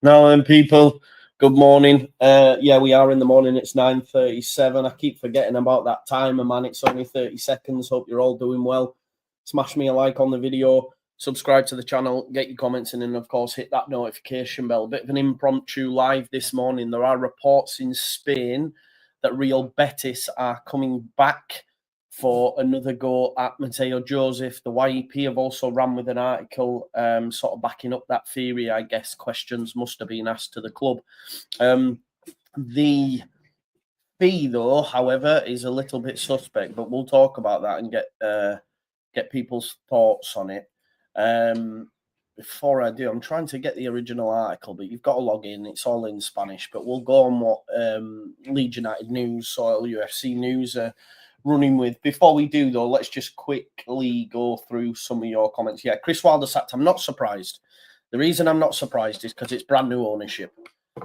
Now then, people, good morning. Yeah, we are in the morning. It's 9:37. I keep forgetting about that timer, man. It's only 30 seconds. Hope you're all doing well. Smash me a like on the video. Subscribe to the channel. Get your comments in. And, of course, hit that notification bell. Bit of an impromptu live this morning. There are reports in Spain that Real Betis are coming back for another go at Mateo Joseph. The YEP have also ran with an article sort of backing up that theory. I guess questions must have been asked to the club. The fee, though, however, is a little bit suspect, but we'll talk about that and get people's thoughts on it. Before I do, I'm trying to get the original article, but you've got to log in. It's all in Spanish, but we'll go on what Leeds United news or LUFC news running with. Before we do, though, let's just quickly go through some of your comments. Yeah, Chris Wilder sacked. I'm not surprised. The reason I'm not surprised is because it's brand new ownership.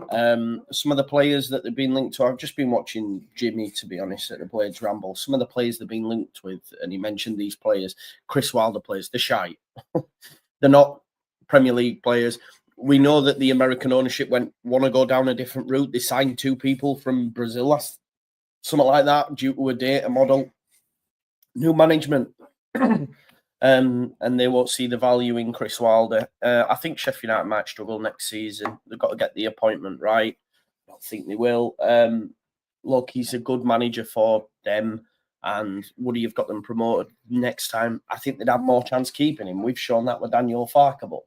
Some of the players that they've been linked to, I've just been watching Jimmy, to be honest, at the Blades Ramble. Some of the players they've been linked with, and he mentioned these players, Chris Wilder players, they're shite. They're not Premier League players. We know that the American ownership want to go down a different route. They signed 2 people from Brazil something like that, due to a data model. New management. And they won't see the value in Chris Wilder. I think Sheffield United might struggle next season. They've got to get the appointment right. I don't think they will. Look, he's a good manager for them. And would he have got them promoted next time? I think they'd have more chance keeping him. We've shown that with Daniel Farker. But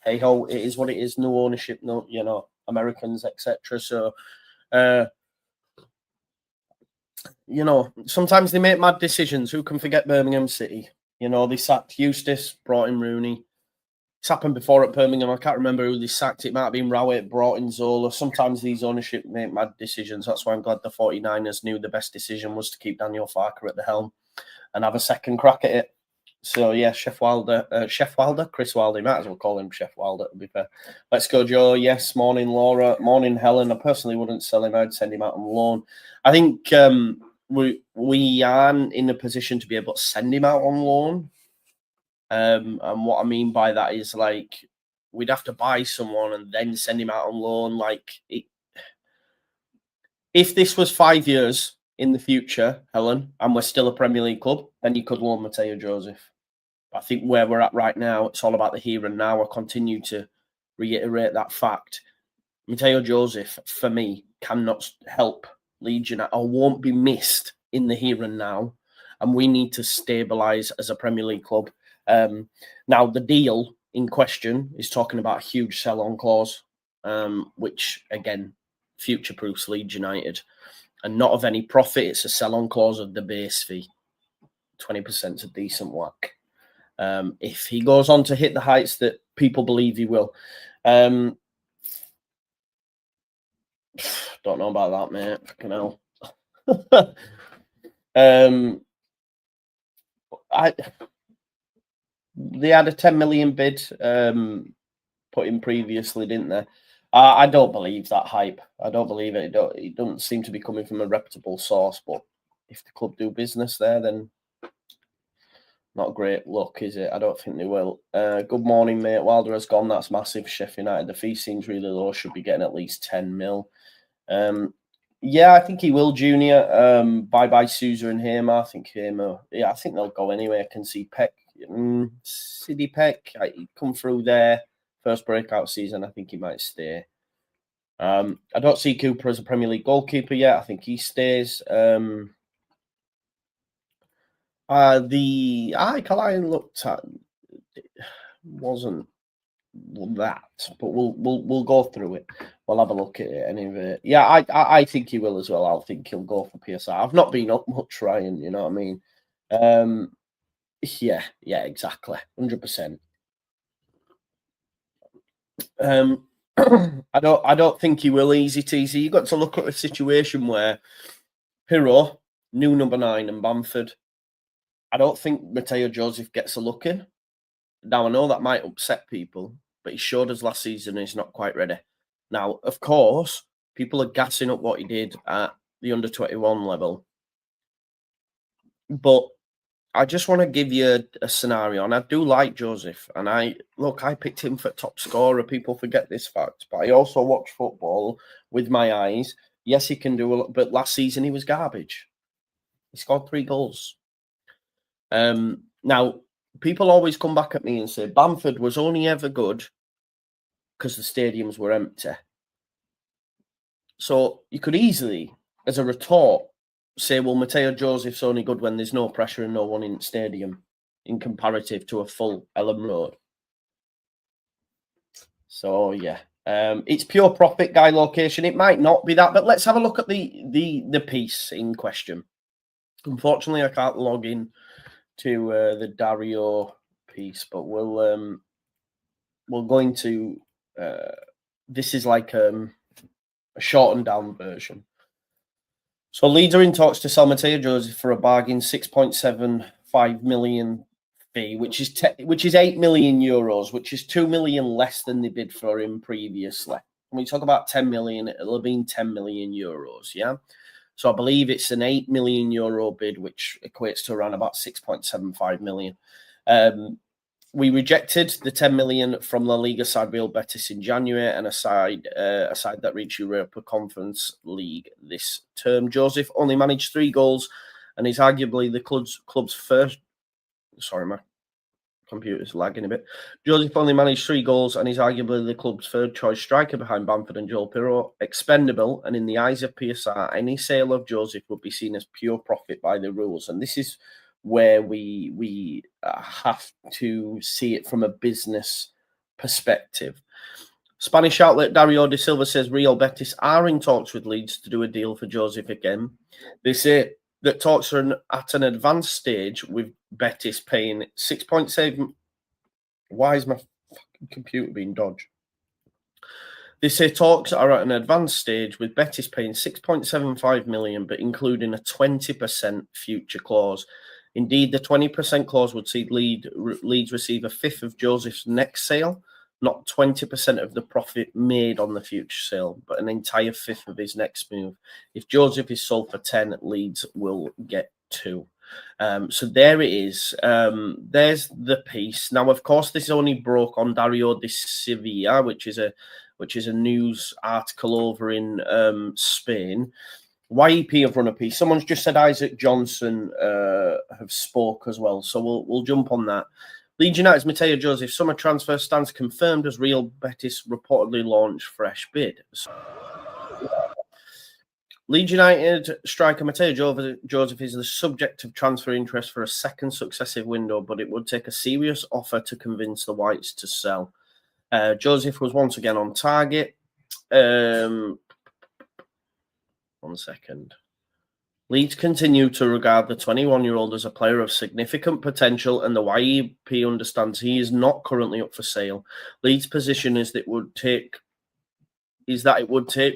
hey-ho, it is what it is. No ownership, no, Americans, etc. So, sometimes they make mad decisions. Who can forget Birmingham City? They sacked Eustace, brought in Rooney. It's happened before at Birmingham. I can't remember who they sacked. It might have been Rowett, brought in Zola. Sometimes these ownership make mad decisions. That's why I'm glad the 49ers knew the best decision was to keep Daniel Farker at the helm and have a second crack at it. So, yeah, Chris Wilder, you might as well call him Chef Wilder, to be fair. Let's go, Joe. Yes, morning, Laura. Morning, Helen. I personally wouldn't sell him. I'd send him out on loan. I think we aren't in a position to be able to send him out on loan. And what I mean by that is, we'd have to buy someone and then send him out on loan. If this was 5 years in the future, Helen, and we're still a Premier League club, then you could loan Mateo Joseph. I think where we're at right now, it's all about the here and now. I continue to reiterate that fact. Mateo Joseph, for me, cannot help Leeds United or won't be missed in the here and now. And we need to stabilise as a Premier League club. Now, the deal in question is talking about a huge sell-on clause, which, again, future-proofs Leeds United. And not of any profit, it's a sell-on clause of the base fee. 20% is a decent whack. If he goes on to hit the heights that people believe he will. Don't know about that, mate. Fucking hell. They had a 10 million bid put in previously, didn't they? I don't believe that hype. I don't believe it. It doesn't seem to be coming from a reputable source. But if the club do business there, then not great luck, is it? I don't think they will. Good morning, mate. Wilder has gone. That's massive. Sheffield United. The fee seems really low. Should be getting at least 10 mil. Yeah, I think he will, Junior. Bye-bye, Sousa and Hamer. I think Hamer. Yeah, I think they'll go anyway. I can see Peck. Sidney Peck. He'd come through there. First breakout season. I think he might stay. I don't see Cooper as a Premier League goalkeeper yet. I think he stays. The article I looked at wasn't that, but we'll go through it. We'll have a look at it anyway. Yeah, I think he will as well. I think he'll go for PSR. I've not been up much, Ryan. You know what I mean? Yeah, exactly, 100%. I don't think he will. Easy teasy. You got to look at a situation where Hero, new number 9, and Bamford. I don't think Mateo Joseph gets a look in. Now, I know that might upset people, but he showed us last season he's not quite ready. Now, of course, people are gassing up what he did at the under-21 level. But I just want to give you a scenario, and I do like Joseph, and I picked him for top scorer. People forget this fact, but I also watch football with my eyes. Yes, he can do a lot, but last season he was garbage. He scored 3 goals. Now, people always come back at me and say Bamford was only ever good because the stadiums were empty. So you could easily, as a retort, say, well, Mateo Joseph's only good when there's no pressure and no one in the stadium in comparative to a full Ellen Road. So, yeah. It's pure profit, guy location. It might not be that, but let's have a look at the piece in question. Unfortunately, I can't log in to the Dario piece, but we're going to this is like a shortened down version. So Leeds are in talks to sell Mateo Joseph for a bargain 6.75 million fee, which is 8 million euros, which is 2 million less than they bid for him previously. When we talk about 10 million, it'll have been 10 million euros, yeah? So I believe it's an 8 million euro bid, which equates to around about 6.75 million. We rejected the 10 million from La Liga side Real Betis in January, and a side that reached Europa Conference League this term. Joseph only managed 3 goals, and is arguably the club's first. Sorry, my computer's lagging a bit. Joseph only managed 3 goals, and is arguably the club's third choice striker behind Bamford and Joel Pirro. Expendable, and in the eyes of PSR, any sale of Joseph would be seen as pure profit by the rules, and this is where we have to see it from a business perspective. Spanish outlet Dario de Silva says Real Betis are in talks with Leeds to do a deal for Joseph again. They say that talks are at an advanced stage, with Betis paying 6.7. Why is my fucking computer being dodged? They say talks are at an advanced stage, with Betis paying 6.75 million, but including a 20% future clause. Indeed, the 20% clause would see Leeds receive a fifth of Joseph's next sale, not 20% of the profit made on the future sale, but an entire fifth of his next move. If Joseph is sold for 10, Leeds will get 2. So there it is. There's the piece. Now, of course, this only broke on Dario de Sevilla, which is a news article over in Spain. YEP have run a piece. Someone's just said Isaac Johnson have spoke as well, so we'll jump on that. Leeds United's Mateo Joseph summer transfer stands confirmed as Real Betis reportedly launch fresh bid. Leeds United striker Mateo Joseph is the subject of transfer interest for a second successive window, but it would take a serious offer to convince the Whites to sell. Joseph was once again on target. 1 second. Leeds continue to regard the 21-year-old as a player of significant potential, and the YEP understands he is not currently up for sale. Leeds' position is that it would take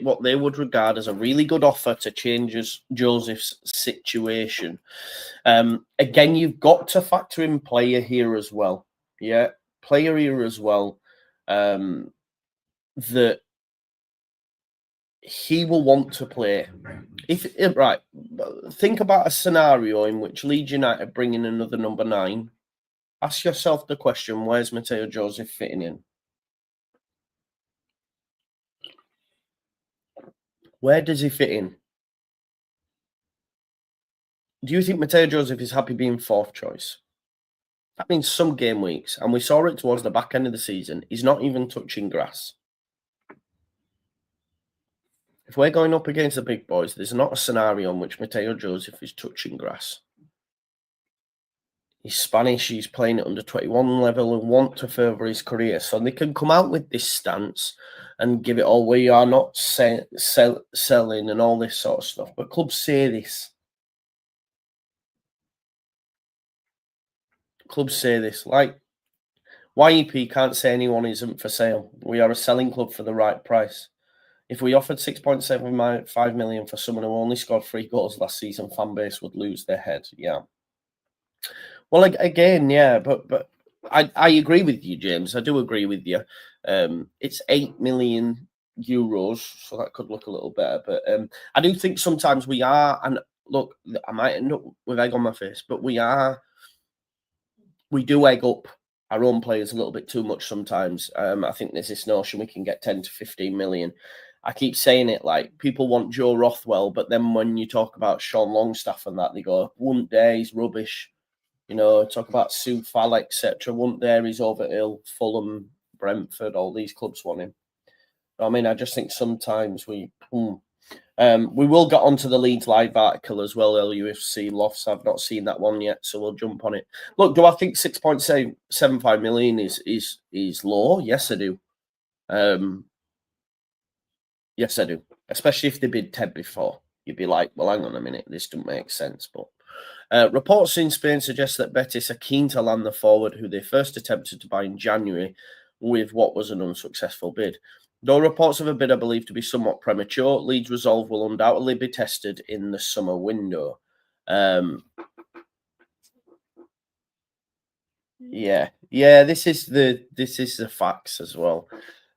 what they would regard as a really good offer to change Joseph's situation. Again, you've got to factor in player here as well. Yeah, player here as well. That he will want to play. Think about a scenario in which Leeds United bring in another number 9. Ask yourself the question: where's Mateo Joseph fitting in? Where does he fit in? Do you think Mateo Joseph is happy being 4th choice? That means some game weeks, and we saw it towards the back end of the season, he's not even touching grass. If we're going up against the big boys, there's not a scenario in which Mateo Joseph is touching grass. He's Spanish, he's playing at under 21 level and want to further his career. So they can come out with this stance and give it all. We are not selling and all this sort of stuff. But clubs say this. Clubs say this. Like, YEP can't say anyone isn't for sale. We are a selling club for the right price. If we offered 6.75 million for someone who only scored 3 goals last season, fan base would lose their head. Yeah. Well, again, yeah, but I agree with you, James. I do agree with you. It's 8 million euros, so that could look a little better. But I do think sometimes we are, and look, I might end up with egg on my face, but we are we do egg up our own players a little bit too much sometimes. I think there's this notion we can get 10 to 15 million. I keep saying it, like, people want Joe Rothwell, but then when you talk about Sean Longstaff and that, they go, wouldn't dare, he's rubbish. You know, talk about Sue Fall, etc. Wouldn't dare, he's over ill. Fulham, Brentford, all these clubs want him. I mean, I just think sometimes we will get onto the Leeds Live article as well, LUFC LUFC. I've not seen that one yet, so we'll jump on it. Look, do I think 6.75 million is low? Yes, I do. Yes, I do. Especially if they bid 10 before. You'd be like, well, hang on a minute, this doesn't make sense. But reports in Spain suggest that Betis are keen to land the forward who they first attempted to buy in January with what was an unsuccessful bid. Though reports of a bid are believed to be somewhat premature, Leeds' resolve will undoubtedly be tested in the summer window. Yeah, this is the facts as well.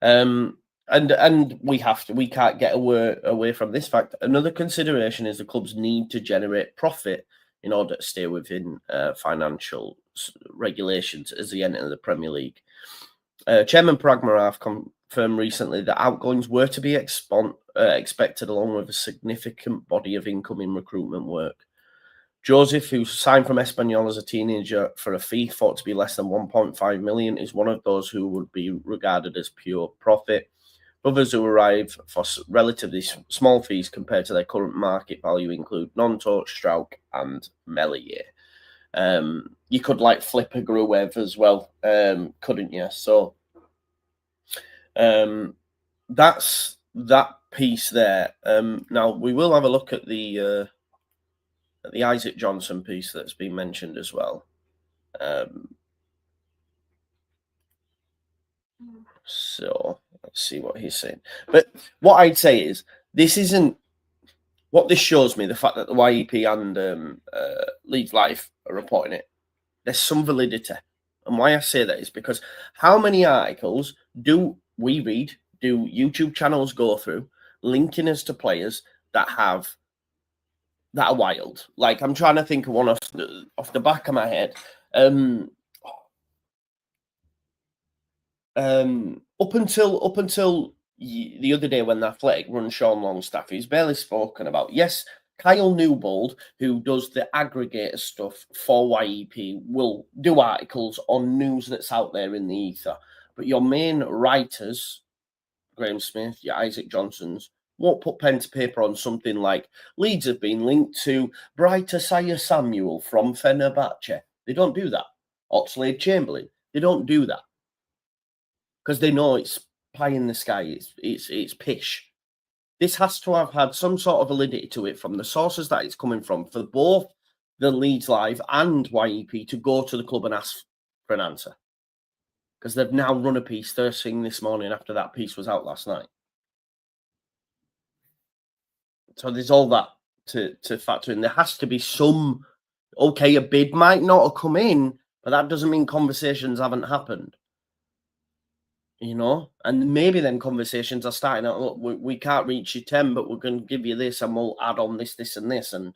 And we can't get away from this fact. Another consideration is the club's need to generate profit in order to stay within financial regulations as they enter the Premier League. Chairman Pragmaraf confirmed recently that outgoings were to be expected along with a significant body of incoming recruitment work. Joseph, who signed from Espanyol as a teenager for a fee thought to be less than 1.5 million, is one of those who would be regarded as pure profit. Others who arrive for relatively small fees compared to their current market value include Nonto, Strauch, and Melier. You could like flip a Gruev as well, couldn't you? So that's that piece there. Now we will have a look at the Isaac Johnson piece that's been mentioned as well. So let's see what he's saying. But what I'd say is this isn't what this shows me, the fact that the YEP and Leeds Life are reporting it. There's some validity. And why I say that is because how many articles do we read, do YouTube channels go through, linking us to players that are wild? Like, I'm trying to think of one off the back of my head. Up until the other day when the Athletic run Sean Longstaff, he's barely spoken about. Yes, Kyle Newbold, who does the aggregator stuff for YEP, will do articles on news that's out there in the ether. But your main writers, Graham Smith, your Isaac Johnsons, won't put pen to paper on something like Leeds have been linked to Bright Asaya Samuel from Fenerbahce. They don't do that. Oxlade Chamberlain. They don't do that. Because they know it's pie in the sky. It's pish. This has to have had some sort of validity to it from the sources that it's coming from for both the Leeds Live and YEP to go to the club and ask for an answer. Because they've now run a piece first thing this morning after that piece was out last night. So there's all that to factor in. There has to be some, okay, a bid might not have come in, but that doesn't mean conversations haven't happened. You know, and maybe then conversations are starting out, look, we can't reach you 10, but we're going to give you this and we'll add on this, this and this. And,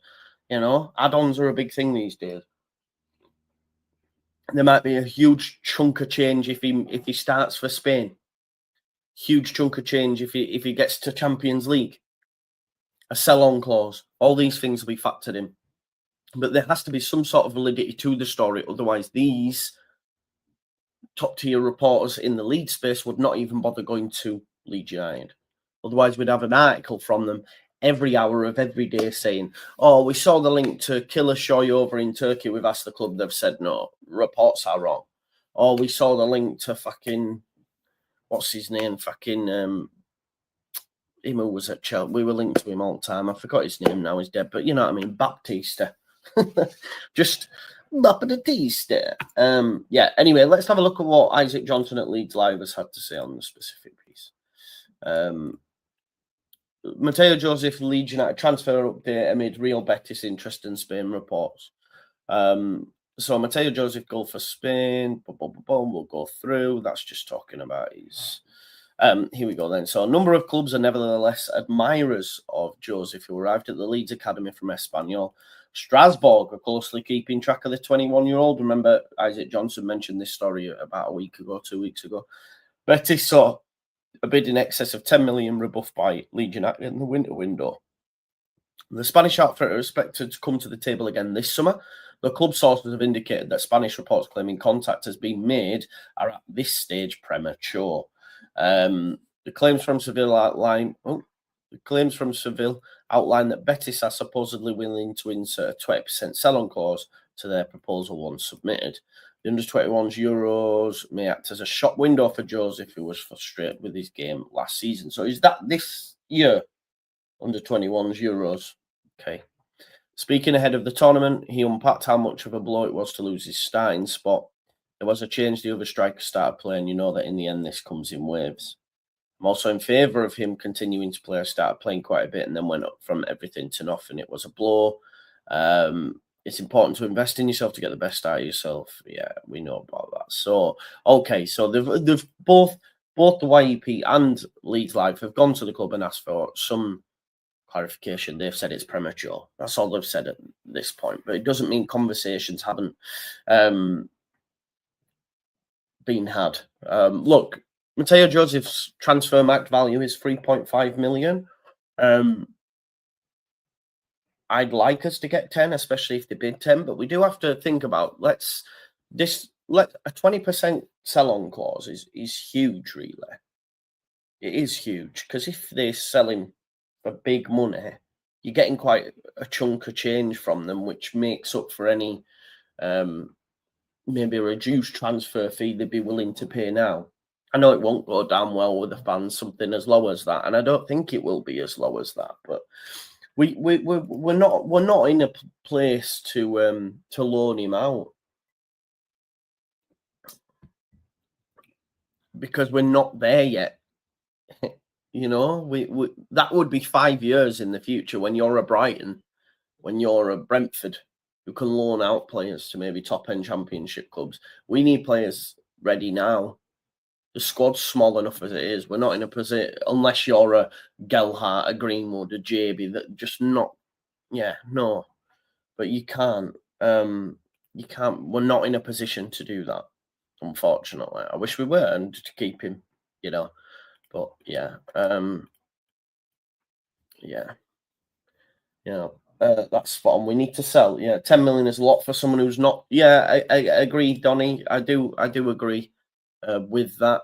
you know, add-ons are a big thing these days. There might be a huge chunk of change if he starts for Spain. Huge chunk of change if he gets to Champions League. A sell-on clause. All these things will be factored in. But there has to be some sort of validity to the story. Otherwise, these top-tier reporters in the Leeds space would not even bother going to Leeds United. Otherwise, we'd have an article from them every hour of every day saying, oh, we saw the link to Killer Shoy over in Turkey. We've asked the club. They've said no. Reports are wrong. Or we saw the link to fucking, what's his name? Fucking, him who was at Chelsea. We were linked to him all the time. I forgot his name now. He's dead. But you know what I mean? Baptista. Just Baptista. Yeah, anyway, let's have a look at what Isaac Johnson at Leeds Live has had to say on the specific piece. Mateo Joseph, Leeds United transfer update amid Real Betis interest in Spain reports. So Mateo Joseph goal for Spain. We'll go through. That's just talking about his. Here we go then. So a number of clubs are nevertheless admirers of Joseph, who arrived at the Leeds Academy from Espanyol. Strasbourg are closely keeping track of the 21-year-old. Remember, Isaac Johnson mentioned this story about a week ago, 2 weeks ago. Betis saw a bid in excess of 10 million rebuffed by Leeds United in the winter window. The Spanish outfit are expected to come to the table again this summer. The club sources have indicated that Spanish reports claiming contact has been made are at this stage premature. The claims from Seville outline that Betis are supposedly willing to insert a 20% sell-on clause to their proposal once submitted. The under-21's Euros may act as a shop window for Joseph, who was frustrated with his game last season. So is that this year, under-21's Euros? Okay. Speaking ahead of the tournament, he unpacked how much of a blow it was to lose his starting spot. There was a change, the other striker started playing. You know that in the end this comes in waves. I'm also in favour of him continuing to play. I started playing quite a bit and then went up from everything to nothing. It was a blow. It's important to invest in yourself to get the best out of yourself. Yeah, we know about that. So, okay, so they've both the YEP and Leeds Live have gone to the club and asked for some clarification. They've said it's premature. That's all they've said at this point. But it doesn't mean conversations haven't been had. Look, Mateo Joseph's transfer market value is 3.5 million. I'd like us to get 10, especially if they bid 10, but we do have to think about a 20% sell-on clause is huge, really. It is huge, because if they're selling for big money, you're getting quite a chunk of change from them, which makes up for any maybe a reduced transfer fee they'd be willing to pay now. I know it won't go down well with the fans, something as low as that, and I don't think it will be as low as that. But we're not in a place to loan him out, because we're not there yet. You know, we that would be 5 years in the future when you're a Brighton, when you're a Brentford, who can loan out players to maybe top-end championship clubs. We need players ready now. The squad's small enough as it is. We're not in a position, unless you're a Gelhardt, a Greenwood, a JB, that just not, yeah, no. But you can't. You can't. We're not in a position to do that, unfortunately. I wish we were, and to keep him, you know. But yeah, yeah, that's spot on. We need to sell. Yeah, 10 million is a lot for someone who's not. Yeah, I agree, Donny. I do agree with that.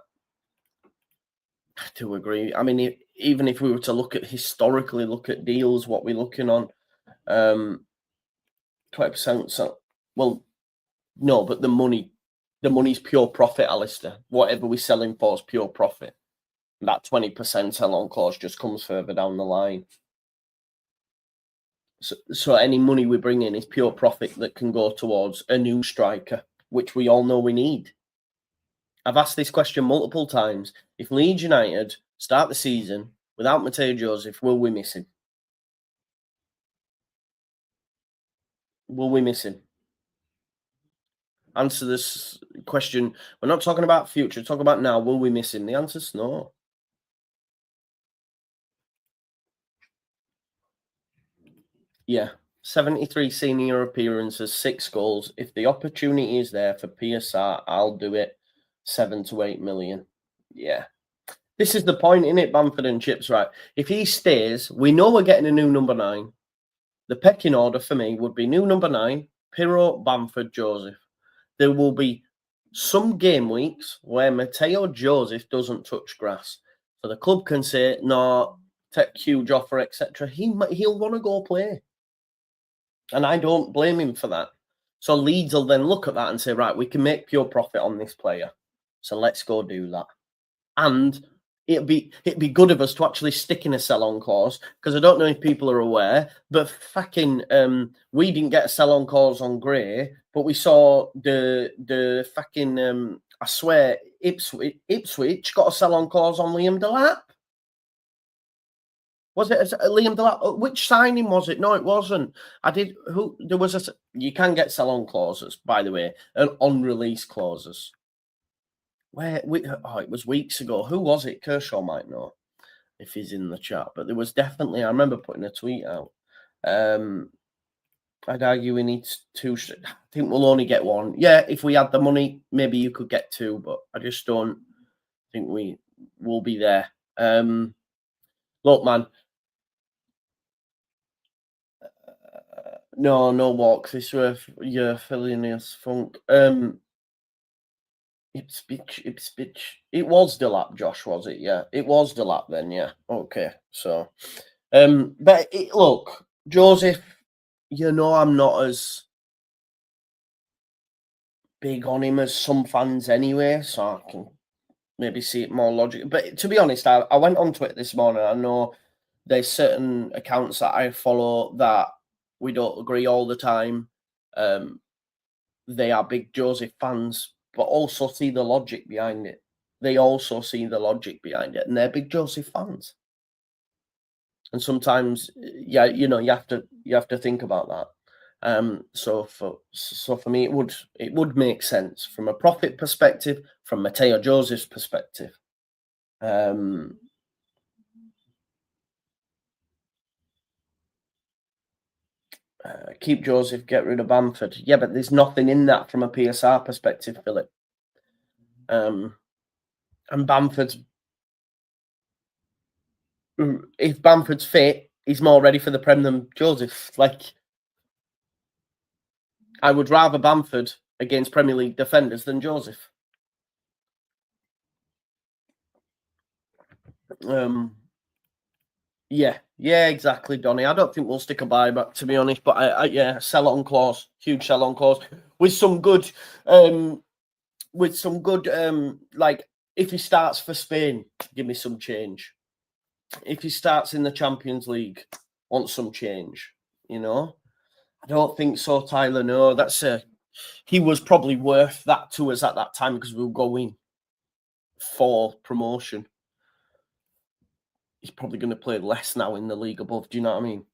I do agree. I mean, even if we were to look at deals, what we're looking on, 20%. So, well, no, but the money's pure profit, Alistair. Whatever we're selling for is pure profit. That 20% sell-on clause just comes further down the line. So any money we bring in is pure profit that can go towards a new striker, which we all know we need. I've asked this question multiple times. If Leeds United start the season without Mateo Joseph, will we miss him? Will we miss him? Answer this question. We're not talking about future, talk about now. Will we miss him? The answer's no. Yeah. 73 senior appearances, 6 goals. If the opportunity is there for PSR, I'll do it. 7 to 8 million. Yeah. This is the point, innit, Bamford and Chips, right? If he stays, we know we're getting a new number 9. The pecking order for me would be new number 9, Pirro, Bamford, Joseph. There will be some game weeks where Mateo Joseph doesn't touch grass. So the club can say, no, take huge offer, etc. He'll want to go play. And I don't blame him for that. So Leeds will then look at that and say, right, we can make pure profit on this player. So let's go do that. And it'd be good of us to actually stick in a sell-on clause, because I don't know if people are aware, but fucking we didn't get a sell-on clause on Gray, but we saw the fucking I swear Ipswich got a sell-on clause on Liam Delap. Was it Liam Delap? Which signing was it? No, it wasn't. You can get sell-on clauses, by the way, and on-release clauses. It was weeks ago. Who was it? Kershaw might know if he's in the chat. But there was definitely, I remember putting a tweet out. I'd argue we need two. I think we'll only get one. Yeah, if we had the money, maybe you could get two, but I just don't think we will be there. Look, man. No walks. This worth you're filling us funk. Ipswich. It was Delap, Josh, was it? Yeah, it was Delap then. Yeah. Okay. So, but look, Joseph, I'm not as big on him as some fans anyway, so I can maybe see it more logical. But to be honest, I went onto it this morning. I know there's certain accounts that I follow that we don't agree all the time. They are big Joseph fans, but also see the logic behind it. They also see the logic behind it, and they're big Joseph fans. And sometimes, yeah, you have to think about that. So for me, it would make sense from a profit perspective, from Mateo Joseph's perspective. Keep Joseph, get rid of Bamford. Yeah, but there's nothing in that from a PSR perspective, Philip. And Bamford's, if Bamford's fit, he's more ready for the Prem than Joseph. Like, I would rather Bamford against Premier League defenders than Joseph. Yeah, exactly, Donny. I don't think we'll stick a buyback, to be honest. But sell on clause, huge sell on clause with some good, like if he starts for Spain, give me some change. If he starts in the Champions League, want some change. I don't think so, Tyler. No, he was probably worth that to us at that time because we were going for promotion. He's probably going to play less now in the league above. Do you know what I mean?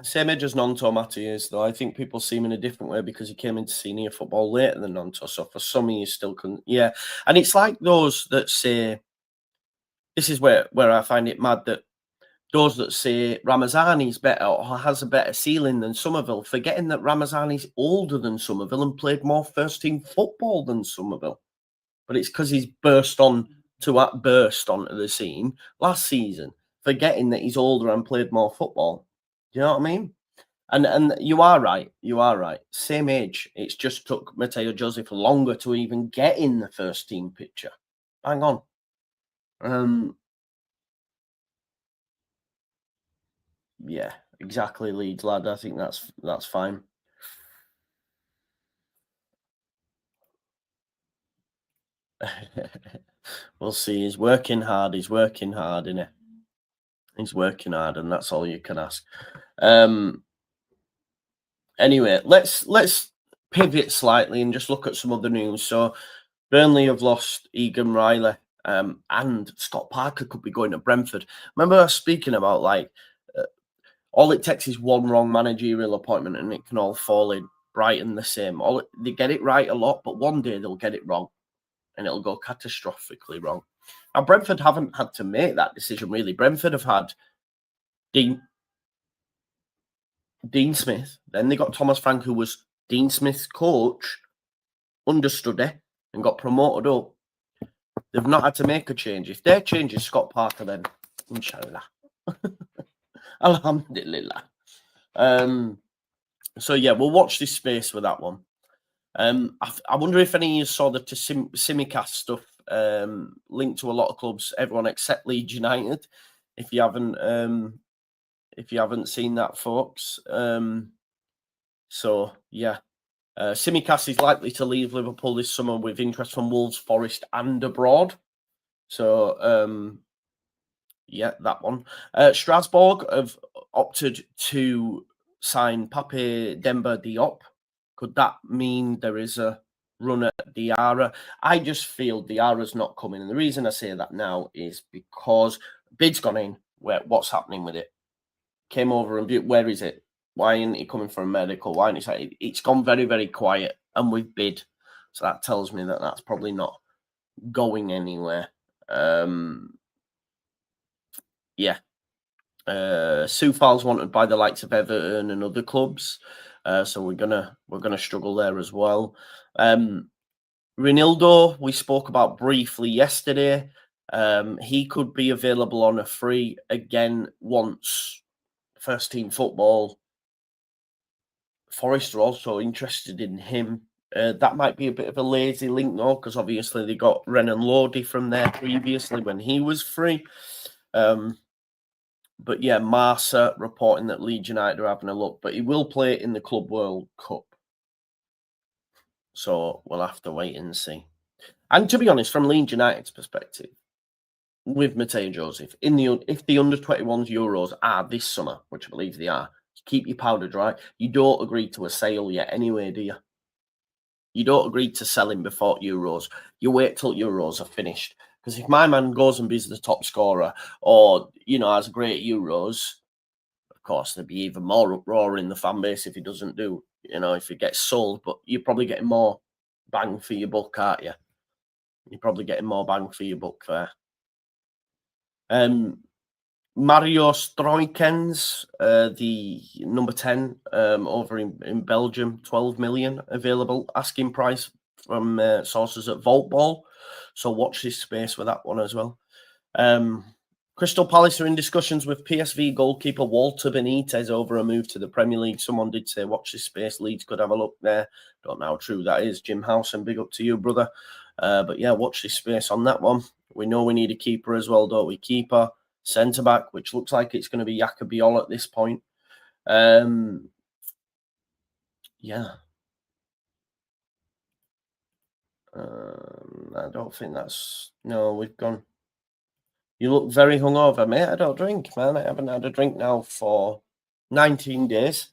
Same age as Nonto Matty is, though. I think people see him in a different way because he came into senior football later than Nonto. So for some, he still couldn't. Yeah. And it's like those that say, this is where I find it mad that those that say Ramazani's better or has a better ceiling than Somerville, forgetting that Ramazani's older than Somerville and played more first-team football than Somerville. But it's because he's burst onto the scene last season, forgetting that he's older and played more football. Do you know what I mean? And you are right. Same age. It's just took Mateo Joseph longer to even get in the first team picture. Hang on. Yeah, exactly, Leeds lad. I think that's fine. We'll see. He's working hard, isn't he? He's working hard, and that's all you can ask. Anyway, let's pivot slightly and just look at some other news. So Burnley have lost Egan Riley, and Scott Parker could be going to Brentford. Remember us speaking about all it takes is one wrong managerial appointment and it can all fall in. Brighton the same. They get it right a lot, but one day they'll get it wrong, and it'll go catastrophically wrong. Now Brentford haven't had to make that decision really. Brentford have had Dean Smith. Then they got Thomas Frank, who was Dean Smith's coach, understudy, and got promoted up. They've not had to make a change. If their change is Scott Parker, then inshallah. Alhamdulillah. So yeah, we'll watch this space with that one. I wonder if any of you saw the Simicast stuff linked to a lot of clubs, everyone except Leeds United. If you haven't seen that, folks. So yeah, Simicast is likely to leave Liverpool this summer with interest from Wolves, Forest, and abroad. So yeah, that one. Strasbourg have opted to sign Pape Demba Diop. Could that mean there is a run at Diarra? I just feel Diarra's not coming. And the reason I say that now is because bid's gone in. What's happening with it? Came over and where is it? Why isn't he coming for a medical? Why isn't he? It's gone very, very quiet. And we've bid. So that tells me that that's probably not going anywhere. Yeah. Soufal's wanted by the likes of Everton and other clubs. So we're gonna struggle there as well. Ronaldo, we spoke about briefly yesterday. He could be available on a free again once first team football. Forest are also interested in him. That might be a bit of a lazy link though, because obviously they got Renan Lodi from there previously when he was free. But yeah, Marsa reporting that Leeds United are having a look, but he will play in the Club World Cup. So we'll have to wait and see. And to be honest, from Leeds United's perspective, with Mateo Joseph, if the under-21s Euros are this summer, which I believe they are, keep your powder dry. You don't agree to a sale yet anyway, do you? You don't agree to sell him before Euros. You wait till Euros are finished. Because if my man goes and be the top scorer or, has great Euros, of course, there'd be even more uproar in the fan base if he doesn't do, if he gets sold. But you're probably getting more bang for your buck, aren't you? You're probably getting more bang for your buck there. Mario Stroikens, the number 10 over in Belgium, 12 million available. Asking price from sources at Vault Ball. So watch this space with that one as well. Crystal Palace are in discussions with PSV goalkeeper Walter Benitez over a move to the Premier League. Someone did say watch this space. Leeds could have a look there. Don't know how true that is. Jim House, and big up to you, brother. But yeah, watch this space on that one. We know we need a keeper as well, don't we? Keeper, centre-back, which looks like it's going to be Yacobiol at this point. Yeah. I don't think that's... No, we've gone... You look very hungover, mate. I don't drink, man. I haven't had a drink now for 19 days.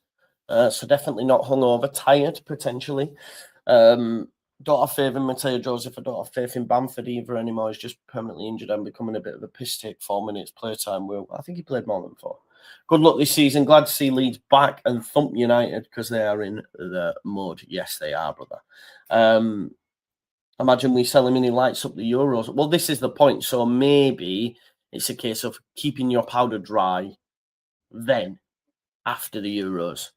So definitely not hungover. Tired, potentially. Don't have faith in Mateo Joseph. I don't have faith in Bamford either anymore. He's just permanently injured and becoming a bit of a piss take. 4 minutes playtime. Well, I think he played more than 4. Good luck this season. Glad to see Leeds back and thump United because they are in the mud. Yes, they are, brother. Imagine we sell him and he lights up the Euros. Well, this is the point. So maybe it's a case of keeping your powder dry then after the Euros.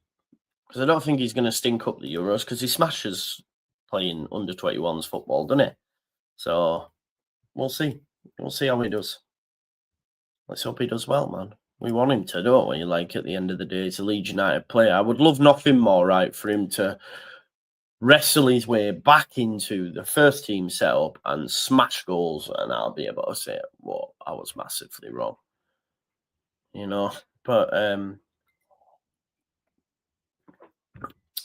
Because I don't think he's going to stink up the Euros because he smashes playing under-21s football, doesn't he? So we'll see. We'll see how he does. Let's hope he does well, man. We want him to, don't we? Like, at the end of the day, he's a Leeds United player. I would love nothing more, right, for him to wrestle his way back into the first team setup and smash goals, and I'll be able to say, well, I was massively wrong. But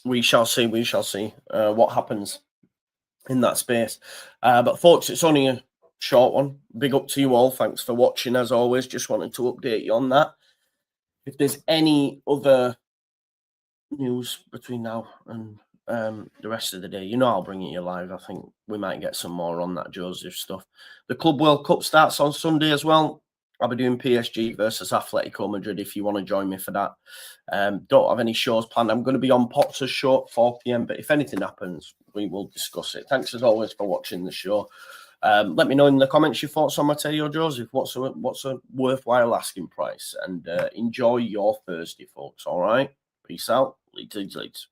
we shall see. We shall see what happens in that space. But folks, it's only a short one. Big up to you all. Thanks for watching as always. Just wanted to update you on that. If there's any other news between now and the rest of the day, I'll bring it you live. I think we might get some more on that Joseph stuff. The Club World Cup starts on Sunday as well. I'll be doing PSG versus Atletico Madrid if you want to join me for that. Don't have any shows planned. I'm going to be on Potter's show at 4 p.m. But if anything happens, we will discuss it. Thanks as always for watching the show. Let me know in the comments your thoughts on Mateo Joseph. What's a worthwhile asking price? And enjoy your Thursday, folks. All right. Peace out. Leeds.